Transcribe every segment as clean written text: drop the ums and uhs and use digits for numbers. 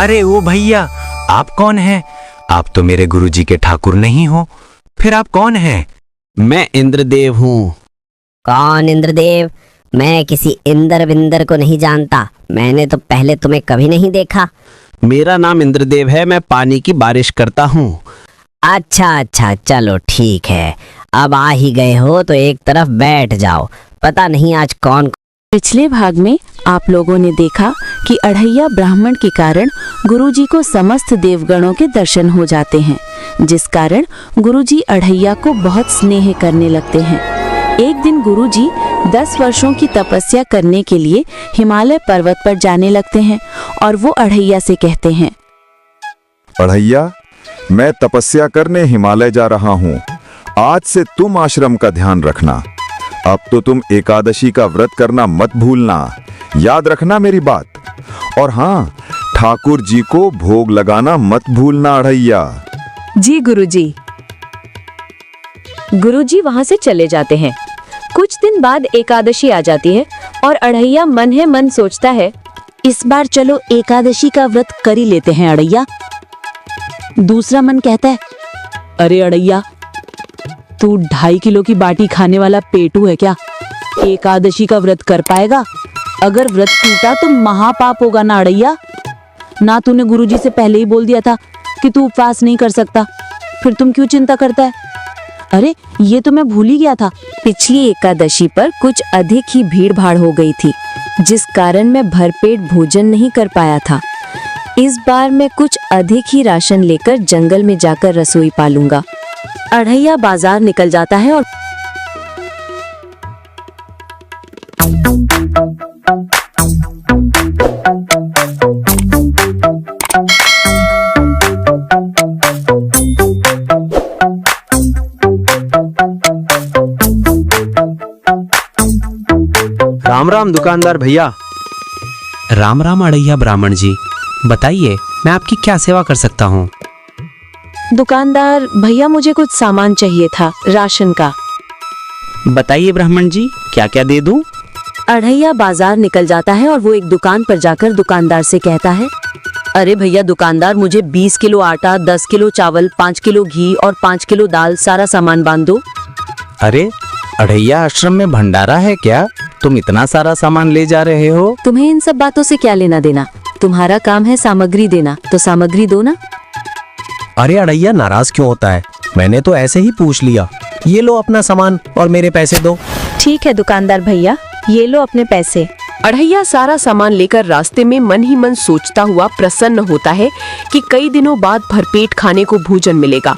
अरे ओ भैया, आप कौन हैं? आप तो मेरे गुरुजी के ठाकुर नहीं हो, फिर आप कौन हैं? मैं इंद्रदेव हूँ। कौन इंद्रदेव? मैं किसी इंद्र विंदर को नहीं जानता। मैंने तो पहले तुम्हें कभी नहीं देखा। मेरा नाम इंद्रदेव है, मैं पानी की बारिश करता हूँ। अच्छा, चलो ठीक है। अब आ ही गए हो तो एक तरफ बैठ जाओ। पता नहीं आज कौन। पिछले भाग में आप लोगों ने देखा कि अढ़ैया ब्राह्मण के कारण गुरुजी को समस्त देवगणों के दर्शन हो जाते हैं, जिस कारण गुरुजी अढ़ैया को बहुत स्नेह करने लगते हैं। एक दिन गुरुजी 10 वर्षों की तपस्या करने के लिए हिमालय पर्वत पर जाने लगते हैं और वो अढ़ैया से कहते हैं, अढ़ैया, मैं तपस्या करने हिमालय जा रहा हूँ। आज से तुम आश्रम का ध्यान रखना। अब तो तुम एकादशी का व्रत करना मत भूलना। याद रखना मेरी बात। और हाँ, ठाकुर जी को भोग लगाना मत भूलना अढ़ैया। जी गुरुजी। गुरुजी वहां से चले जाते हैं। कुछ दिन बाद एकादशी आ जाती है और अढ़ैया मन ही मन सोचता है, इस बार चलो एकादशी का व्रत कर ही लेते हैं अढ़ैया। दूसरा मन कहता है, अरे अढ़ैया, तू 2.5 किलो की बाटी खाने वाला पेटू है क्या? एकादशी का व्रत कर पाएगा? अगर व्रत टूटा तो महापाप होगा ना अढ़ैया। ना तूने गुरुजी से पहले ही बोल दिया था कि तू उपवास नहीं कर सकता, फिर तुम क्यों चिंता करता है? अरे ये तो मैं भूल ही गया था। पिछली एकादशी पर कुछ अधिक ही भीड़ भाड़ हो गई थी, जिस कारण मैं भरपेट भोजन नहीं कर पाया था। इस बार मैं कुछ अधिक ही राशन लेकर जंगल में जाकर रसोई पालूंगा। अढ़ैया बाजार निकल जाता है और राम राम दुकानदार भैया। राम राम अढ़ैया ब्राह्मण जी, बताइए मैं आपकी क्या सेवा कर सकता हूँ? दुकानदार भैया, मुझे कुछ सामान चाहिए था राशन का। बताइए ब्राह्मण जी, क्या क्या दे दूं? अढ़ैया बाजार निकल जाता है और वो एक दुकान पर जाकर दुकानदार से कहता है, अरे भैया दुकानदार, मुझे 20 किलो आटा, 10 किलो चावल, 5 किलो घी और 5 किलो दाल, सारा सामान बांध दो। अरे अढ़ैया आश्रम में भंडारा है क्या? तुम इतना सारा सामान ले जा रहे हो? तुम्हें इन सब बातों से क्या लेना देना? तुम्हारा काम है सामग्री देना, तो सामग्री दो ना। अरे अढ़ैया, नाराज क्यों होता है? मैंने तो ऐसे ही पूछ लिया। ये लो अपना सामान और मेरे पैसे दो। ठीक है दुकानदार भैया, ये लो अपने पैसे। अढ़ैया सारा सामान लेकर रास्ते में मन ही मन सोचता हुआ प्रसन्न होता है कि कई दिनों बाद भरपेट खाने को भोजन मिलेगा।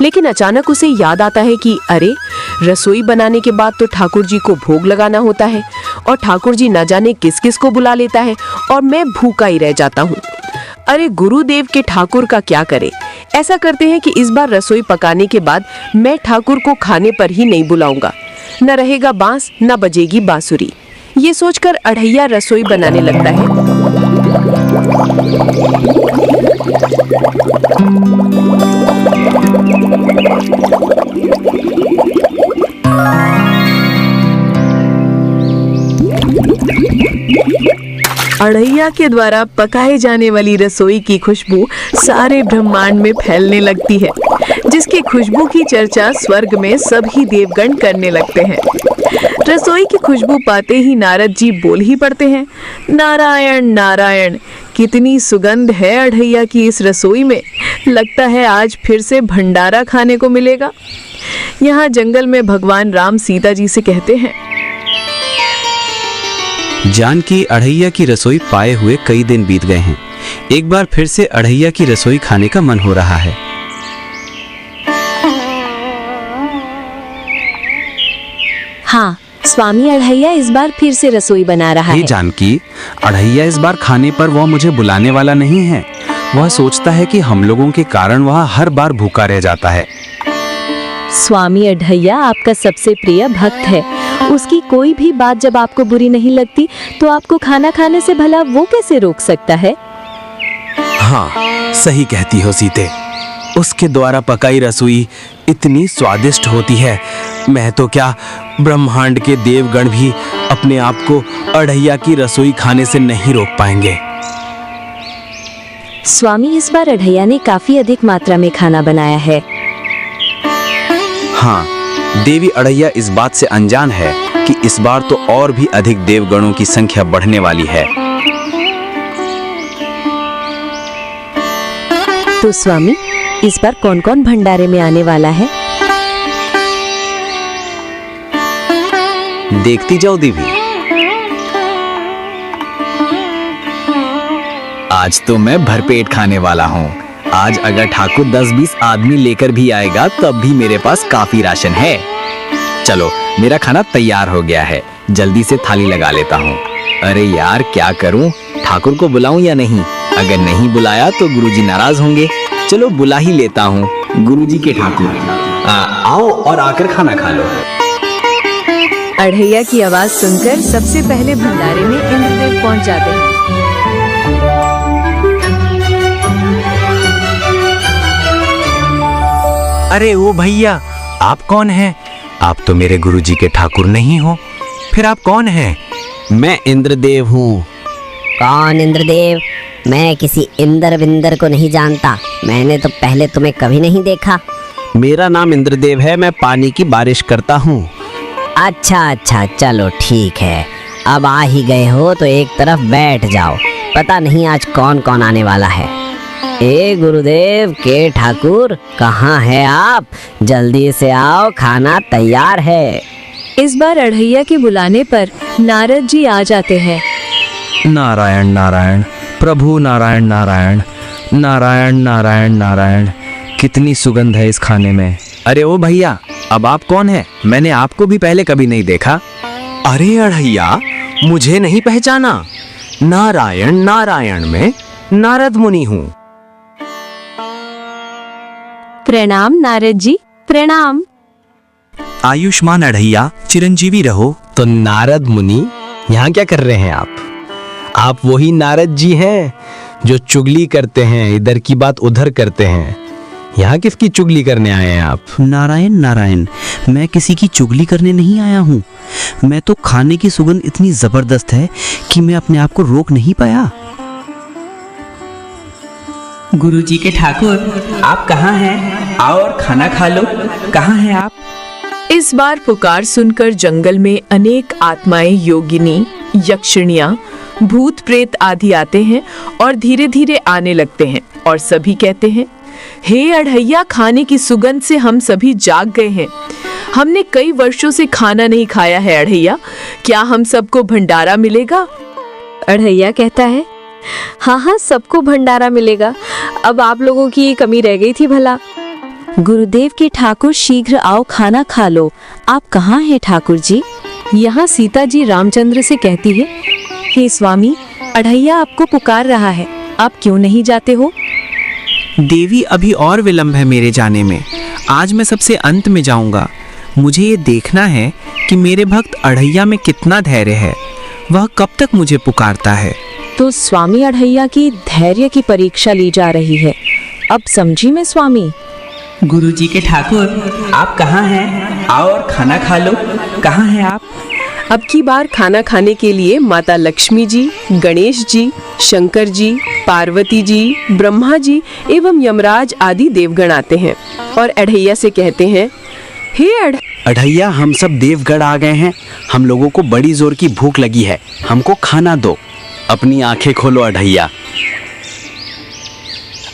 लेकिन अचानक उसे याद आता है कि अरे, रसोई बनाने के बाद तो ठाकुर जी को भोग लगाना होता है और ठाकुर जी न जाने किस किस को बुला लेता है और मैं भूखा ही रह जाता हूँ। अरे गुरुदेव के ठाकुर का क्या करे। ऐसा करते हैं कि इस बार रसोई पकाने के बाद मैं ठाकुर को खाने पर ही नहीं बुलाऊंगा। न रहेगा बांस, न बजेगी बांसुरी। ये सोचकर अढ़ैया रसोई बनाने लगता है। अढ़ैया के द्वारा पकाए जाने वाली रसोई की खुशबू सारे ब्रह्मांड में फैलने लगती है, जिसकी खुशबू की चर्चा स्वर्ग में सभी देवगण करने लगते हैं। रसोई की खुशबू पाते ही नारद जी बोल ही पड़ते हैं, नारायण नारायण, कितनी सुगंध है अढ़ैया की इस रसोई में। लगता है आज फिर से भंडारा खाने को मिलेगा। यहाँ जंगल में भगवान राम सीता जी से कहते हैं, जानकी अढ़ैया की रसोई पाए हुए कई दिन बीत गए हैं। एक बार फिर से अढ़ैया की रसोई खाने का मन हो रहा है। हाँ, स्वामी अढ़ैया इस बार फिर से रसोई बना रहा है। जानकी, अढ़ैया इस बार खाने पर वह मुझे बुलाने वाला नहीं है। वह सोचता है कि हम लोगों के कारण वह हर बार भूखा रह जाता है। स्वामी अढ़ैया आपका सबसे प्रिय भक्त है। उसकी कोई भी बात जब आपको बुरी नहीं लगती तो आपको खाना खाने से भला वो कैसे रोक सकता है? हाँ, सही कहती हो सीते। उसके द्वारा पकाई रसोई इतनी स्वादिष्ट होती है, मैं तो क्या ब्रह्मांड के देवगण भी अपने आप को अढ़ैया की रसोई खाने से नहीं रोक पाएंगे। स्वामी, इस बार अढ़ैया ने काफी अधिक मात्रा में खाना बनाया है। हाँ, देवी अढ़ैया इस बात से अनजान है कि इस बार तो और भी अधिक देवगणों की संख्या बढ़ने वाली है। तो स्वामी, इस बार कौन कौन भंडारे में आने वाला है? देखती जाओ देवी। आज तो मैं भरपेट खाने वाला हूँ। आज अगर ठाकुर 10-20 आदमी लेकर भी आएगा तब भी मेरे पास काफी राशन है। चलो, मेरा खाना तैयार हो गया है, जल्दी से थाली लगा लेता हूँ। अरे यार, क्या करूँ? ठाकुर को बुलाऊं या नहीं? अगर नहीं बुलाया तो गुरुजी नाराज होंगे। चलो बुला ही लेता हूँ। गुरुजी के ठाकुर, आओ और आकर खाना खा लो। अढ़ैया की आवाज सुनकर सबसे पहले भंडारे में इंद्रदेव पहुंच जाते हैं। अरे ओ भैया, आप कौन हैं? आप तो मेरे गुरुजी के ठाकुर नहीं हो, फिर आप कौन हैं? मैं इंद्रदेव हूँ। कौन इंद्रदेव? मैं किसी इंद्र विंदर को नहीं जानता। मैंने तो पहले तुम्हें कभी नहीं देखा। मेरा नाम इंद्रदेव है, मैं पानी की बारिश करता हूँ। अच्छा, चलो ठीक है। अब आ ही गए हो तो एक तरफ बैठ जाओ। पता नहीं आज कौन कौन आने वाला है। ए गुरुदेव के ठाकुर, कहाँ है आप? जल्दी से आओ, खाना तैयार है। इस बार अढ़ैया के बुलाने पर नारद जी आ जाते हैं। नारायण नारायण, प्रभु नारायण नारायण, नारायण नारायण नारायण। कितनी सुगंध है इस खाने में। अरे ओ भैया, अब आप कौन हैं? मैंने आपको भी पहले कभी नहीं देखा। अरे अढ़ैया, मुझे नहीं पहचाना? नारायण नारायण में नारद मुनि हूँ। प्रणाम नारद जी, प्रणाम। आयुष्मान अढ़ैया, चिरंजीवी रहो। तो नारद मुनि, यहाँ क्या कर रहे हैं आप? आप वही नारद जी हैं जो चुगली करते हैं, इधर की बात उधर करते हैं। यहाँ किसकी चुगली करने आए हैं आप? नारायण नारायण, मैं किसी की चुगली करने नहीं आया हूँ। मैं तो खाने की सुगंध इतनी जबरदस्त है कि मैं अपने आप को रोक नहीं पाया। गुरुजी के ठाकुर, आप कहाँ हैं? आओ और खाना खा लो। कहाँ हैं आप? इस बार पुकार सुनकर जंगल में अनेक आत्माएं, योगिनी, यक्षिणियां, भूत प्रेत आदि आते हैं और धीरे धीरे आने लगते हैं और सभी कहते हैं, हे अढ़ैया, खाने की सुगंध से हम सभी जाग गए हैं। हमने कई वर्षों से खाना नहीं खाया है अढ़ैया, क्या हम सबको भंडारा मिलेगा? अढ़ैया कहता है, हाँ, सबको भंडारा मिलेगा। अब आप लोगों की ये कमी रह गई थी भला। गुरुदेव के ठाकुर, शीघ्र आओ, खाना खा लो। आप कहाँ हैं ठाकुर जी? यहाँ सीता जी रामचंद्र से कहती है, हे स्वामी, अढ़ैया आपको पुकार रहा है, आप क्यों नहीं जाते हो? देवी, अभी और विलंब है मेरे जाने में। आज मैं सबसे अंत में जाऊंगा। मुझे ये देखना है कि मेरे भक्त अढ़ैया में कितना धैर्य है, वह कब तक मुझे पुकारता है। तो स्वामी, अढ़ैया की धैर्य की परीक्षा ली जा रही है। अब समझी मैं स्वामी। गुरुजी के ठाकुर, आप कहाँ हैं? आओ और खाना खा लो। कहाँ हैं आप? अब की बार खाना खाने के लिए माता लक्ष्मी जी, गणेश जी, शंकर जी, पार्वती जी, ब्रह्मा जी एवं यमराज आदि देवगण आते हैं और अढ़ैया से कहते हैं, हे अढ़ैया, हम सब देवगण आ गए हैं। हम लोगों को बड़ी जोर की भूख लगी है, हमको खाना दो। अपनी आंखें खोलो अढ़ैया।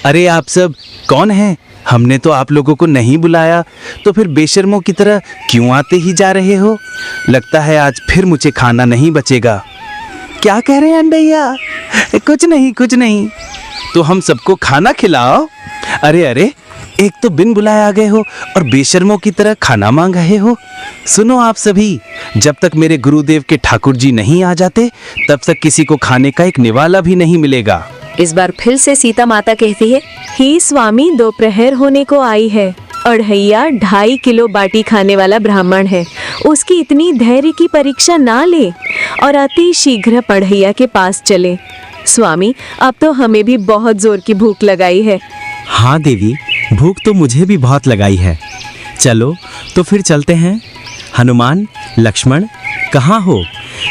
अरे आप सब कौन हैं? हमने तो आप लोगों को नहीं बुलाया, तो फिर बेशर्मों की तरह क्यों आते ही जा रहे हो? लगता है आज फिर मुझे खाना नहीं बचेगा। क्या कह रहे हैं अढ़ैया? कुछ नहीं। तो हम सबको खाना खिलाओ। अरे, एक तो बिन बुलाए आ गए हो और बेशर्मों की तरह खाना मांग रहे हो। सुनो आप सभी, जब तक मेरे गुरुदेव के ठाकुर जी नहीं आ जाते तब तक किसी को खाने का एक निवाला भी नहीं मिलेगा। इस बार फिर से सीता माता कहती है, हे स्वामी, दोपहर होने को आई है। अढ़ैया 2.5 किलो बाटी खाने वाला ब्राह्मण है, उसकी इतनी धैर्य की परीक्षा ना ले और अति शीघ्र अढ़ैया के पास चले। स्वामी, अब तो हमें भी बहुत जोर की भूख लगाई है। हाँ देवी, भूख तो मुझे भी बहुत लगाई है। चलो तो फिर चलते हैं। हनुमान, लक्ष्मण, कहाँ हो?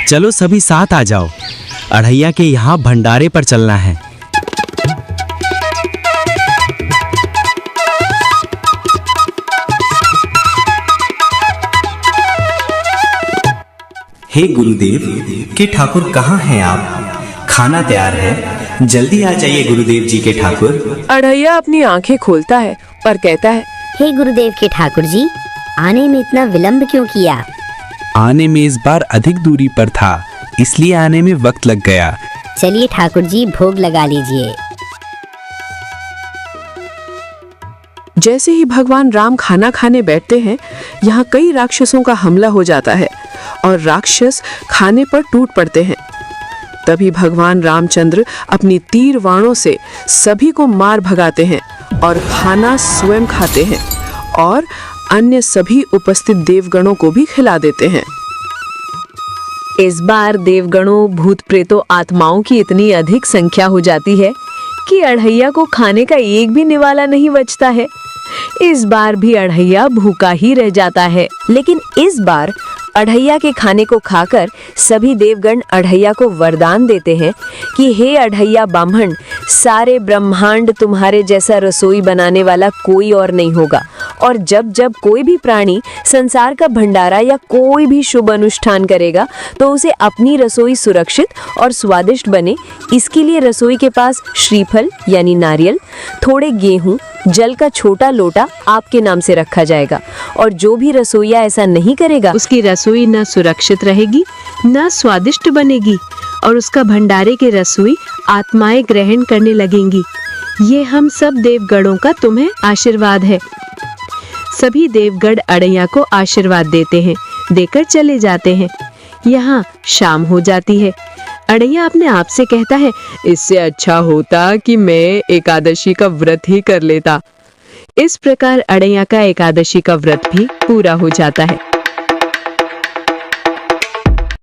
चलो सभी साथ आ जाओ, अढ़ैया के यहाँ भंडारे पर चलना है। हे गुरुदेव के ठाकुर कहाँ हैं आप? खाना तैयार है, जल्दी आ जाइए गुरुदेव जी के ठाकुर। अढ़ैया अपनी आंखें खोलता है और कहता है, हे गुरुदेव के ठाकुर जी, आने में इतना विलंब क्यों किया? आने में इस बार अधिक दूरी पर था, इसलिए आने में वक्त लग गया। चलिए ठाकुर जी, भोग लगा लीजिए। जैसे ही भगवान राम खाना खाने बैठते हैं, यहाँ कई राक्षसों का हमला हो जाता है और राक्षस खाने पर टूट पड़ते हैं। तभी भगवान रामचंद्र अपनी तीर वाणों से सभी को मार भगाते हैं और खाना स्वयं खाते हैं और अन्य सभी उपस्थित देवगणों को भी खिला देते हैं। इस बार देवगणों, भूत प्रेतों, आत्माओं की इतनी अधिक संख्या हो जाती है कि अढ़ैया को खाने का एक भी निवाला नहीं बचता है। इस बार भी अढ़ैया भूखा ही रह जाता है। लेकिन इस बार अढ़ैया के खाने को खाकर सभी देवगण अढ़ैया को वरदान देते हैं कि हे अढ़ैया ब्राह्मण, सारे ब्रह्मांड तुम्हारे जैसा रसोई बनाने वाला कोई और नहीं होगा, और जब जब कोई भी प्राणी संसार का भंडारा या कोई भी शुभ अनुष्ठान करेगा तो उसे अपनी रसोई सुरक्षित और स्वादिष्ट बने, इसके लिए रसोई के पास श्रीफल यानी नारियल, थोड़े गेहूं, जल का छोटा लोटा आपके नाम से रखा जाएगा, और जो भी रसोईया ऐसा नहीं करेगा उसकी रसोई न सुरक्षित रहेगी, न स्वादिष्ट बनेगी, और उसका भंडारे के रसोई आत्माएं ग्रहण करने लगेंगी। ये हम सब देवगणों का तुम्हें आशीर्वाद है। सभी देवगण अढ़ैया को आशीर्वाद देते हैं, देकर चले जाते हैं। यहाँ शाम हो जाती है। अढ़ैया अपने आप से कहता है, इससे अच्छा होता कि मैं एकादशी का व्रत ही कर लेता। इस प्रकार अढ़ैया का एकादशी का व्रत भी पूरा हो जाता है।